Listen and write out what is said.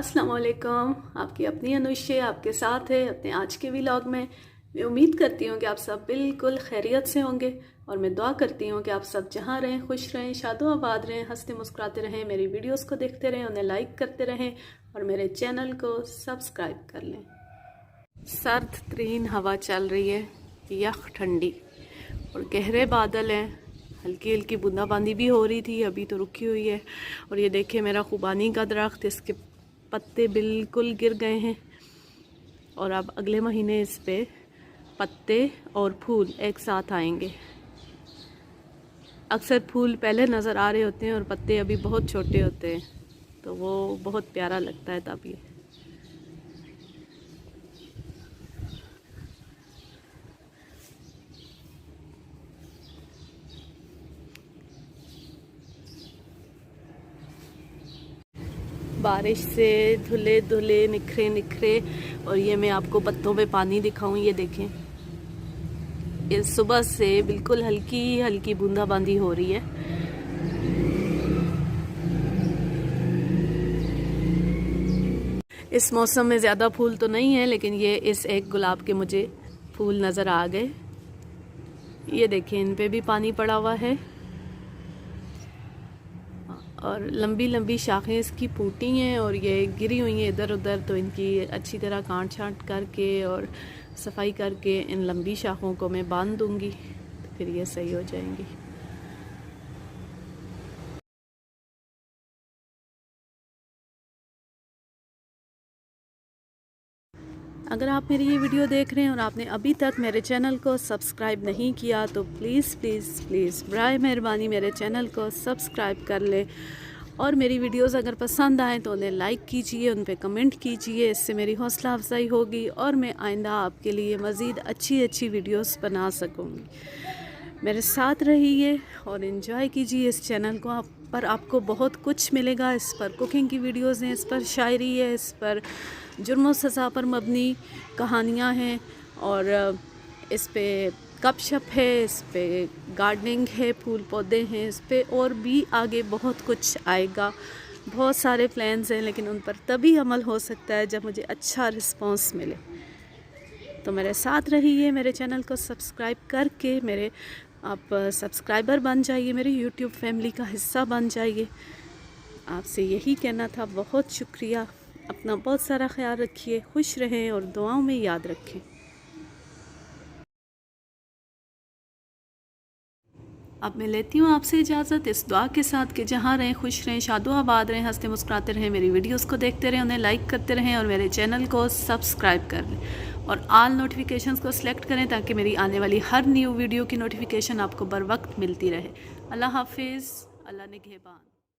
अस्सलाम वालेकुम। आपकी अपनी अनुष्य आपके साथ है अपने आज के व्लॉग में। मैं उम्मीद करती हूँ कि आप सब बिल्कुल खैरियत से होंगे और मैं दुआ करती हूँ कि आप सब जहाँ रहें खुश रहें, शादो आबाद रहें, हंसते मुस्कुराते रहें, मेरी वीडियोस को देखते रहें, उन्हें लाइक करते रहें और मेरे चैनल को सब्सक्राइब कर लें। सर्द तरीन हवा चल रही है, यख ठंडी और गहरे बादल हैं। हल्की हल्की बूंदाबांदी भी हो रही थी, अभी तो रुकी हुई है। और ये देखिए मेरा खुबानी का दरख्त, इसके पत्ते बिल्कुल गिर गए हैं और अब अगले महीने इस पे पत्ते और फूल एक साथ आएंगे। अक्सर फूल पहले नज़र आ रहे होते हैं और पत्ते अभी बहुत छोटे होते हैं, तो वो बहुत प्यारा लगता है। तब ये बारिश से धुले धुले निखरे निखरे, और ये मैं आपको पत्तों पे पानी दिखाऊं। ये देखें, इस सुबह से बिल्कुल हल्की हल्की बूंदाबांदी हो रही है। इस मौसम में ज़्यादा फूल तो नहीं है, लेकिन ये इस एक गुलाब के मुझे फूल नज़र आ गए। ये देखें, इन पे भी पानी पड़ा हुआ है और लंबी लंबी शाखें इसकी फूटी हैं और ये गिरी हुई हैं इधर उधर। तो इनकी अच्छी तरह काट छांट करके और सफाई करके इन लंबी शाखों को मैं बांध दूंगी, तो फिर ये सही हो जाएंगी। अगर आप मेरी ये वीडियो देख रहे हैं और आपने अभी तक मेरे चैनल को सब्सक्राइब नहीं किया तो प्लीज़ प्लीज़ प्लीज़ बराए मेहरबानी मेरे चैनल को सब्सक्राइब कर लें। और मेरी वीडियोस अगर पसंद आए तो उन्हें लाइक कीजिए, उन पे कमेंट कीजिए, इससे मेरी हौसला अफजाई होगी और मैं आइंदा आपके लिए मज़ीद अच्छी अच्छी वीडियोस बना सकूँगी। मेरे साथ रहिए और इन्जॉय कीजिए इस चैनल को। आप पर आपको बहुत कुछ मिलेगा। इस पर कुकिंग की वीडियोस हैं, इस पर शायरी है, इस पर जुर्म व सज़ा पर मबनी कहानियाँ हैं और इस पे गपशप है, इस पे गार्डनिंग है, फूल पौधे हैं, इस पे और भी आगे बहुत कुछ आएगा। बहुत सारे प्लान्स हैं, लेकिन उन पर तभी अमल हो सकता है जब मुझे अच्छा रिस्पांस मिले। तो मेरे साथ रहिए, मेरे चैनल को सब्सक्राइब करके मेरे आप सब्सक्राइबर बन जाइए, मेरे यूट्यूब फैमिली का हिस्सा बन जाइए। आपसे यही कहना था। बहुत शुक्रिया। अपना बहुत सारा ख्याल रखिए, खुश रहें और दुआओं में याद रखें। अब मैं लेती हूँ आपसे इजाज़त इस दुआ के साथ कि जहाँ रहें खुश रहें, शादो आबाद रहें, हंसते मुस्कुराते रहें, मेरी वीडियोस को देखते रहें, उन्हें लाइक करते रहें और मेरे चैनल को सब्सक्राइब कर लें और ऑल नोटिफिकेशंस को सिलेक्ट करें ताकि मेरी आने वाली हर न्यू वीडियो की नोटिफिकेशन आपको बर वक्त मिलती रहे। अल्लाह हाफिज़। अल्लाह निगहबान।